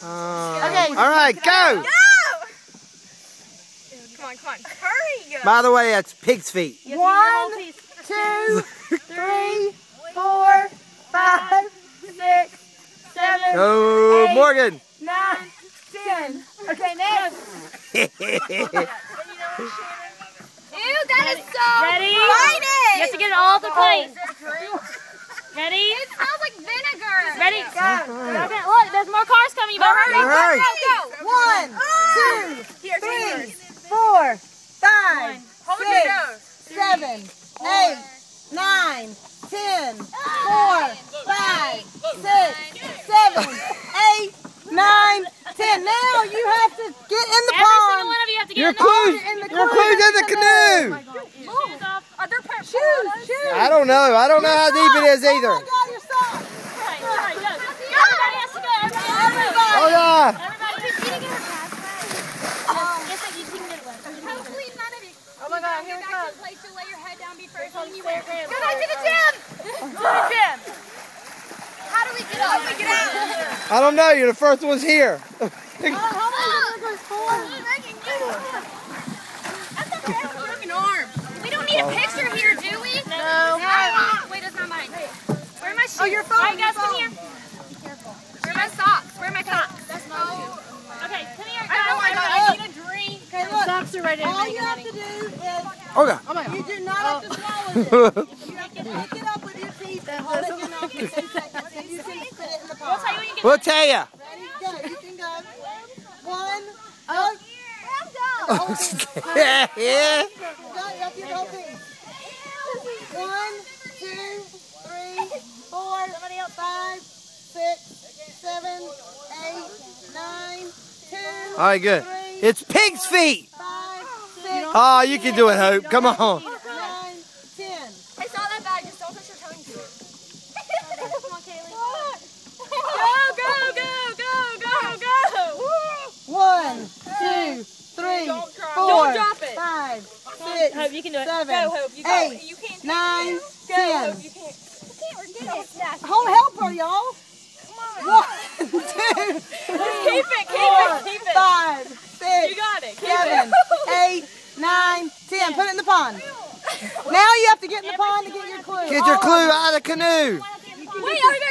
Okay. All right, go. Go! Come on, come on. Hurry! By the way, that's pig's feet. 1, 2, 3, 4, 5, 6, 7, Go, 8, Morgan. 9, 10. Okay, next. Ew, that is so Ready? exciting! You have to get it all to place. Ready? It smells like vinegar. Ready? Go. Okay, look, there's more cars coming. You better hurry. Hurry. Go, go. 1, 2, Here, 3, 4, 5, Hold your 6, nose. 7, 8, 9, 10, 4, 5, 6, 7, 8, 9, 10. Now you have to get in the Every single pond. one of you have to get Your in the clues. in the Your canoe. clues in the canoe. shoes off. Are there Shoes. I don't know. I don't know how deep it is Oh either. my God, your socks. Right, right, go. Everybody has to go. Everybody. Oh yeah. Everybody. Keep eating it. Yes, you can get it. Hopefully none of you. Oh my God, here Go it back to comes. the place to lay your head down, be first when you Go win. back Go back to the gym! To the gym! How do we get up? How do we get out? I don't know. You're the first ones here. How many goes forward? That's a broken arm. We don't need a picture here, do we? No. Wait, that's not mine. Where are my shoes? Oh, your phone. All right, guys, come here. Where are my socks? Where are my socks? That's my shoe. Okay, come here. Oh my God, I need a drink. Okay, look. Socks are ready. All you have to do is, Oh God. you do not have to swallow this. You have to pick it up with your teeth and hold it in your mouth for 10 seconds, and you can spit it in the pond. We'll tell you. Ready? Go. You can go. 1. Oh. Yeah. Go. You have to get the whole piece. 1, 2, 3, 4, 5, 6, 7, 8, 9, 10. All right, good. 3, It's pig's feet. 5, 6, Oh, you can do it, Hope. Come on. 9, 10. I saw that bag. Just don't touch your tongue to it. Come on, Kaylee. Go, go, go, go, go, go. 1, 2, 3, 4, Don't drop it. 5, 6, Hope, you can do it. 7, Go, Hope. You got 8, it. You can't. 9, Go, 10. Hope. You can't. You can't get it. Hold help her, y'all. 1, 2, 3, Keep it, 4, keep it. 5, 6, You got it. Keep 7, it. 8, 9, 10. Put it in the pond. Now you have to get in the pond to get your clue. Get your clue out of the canoe. Wait, are there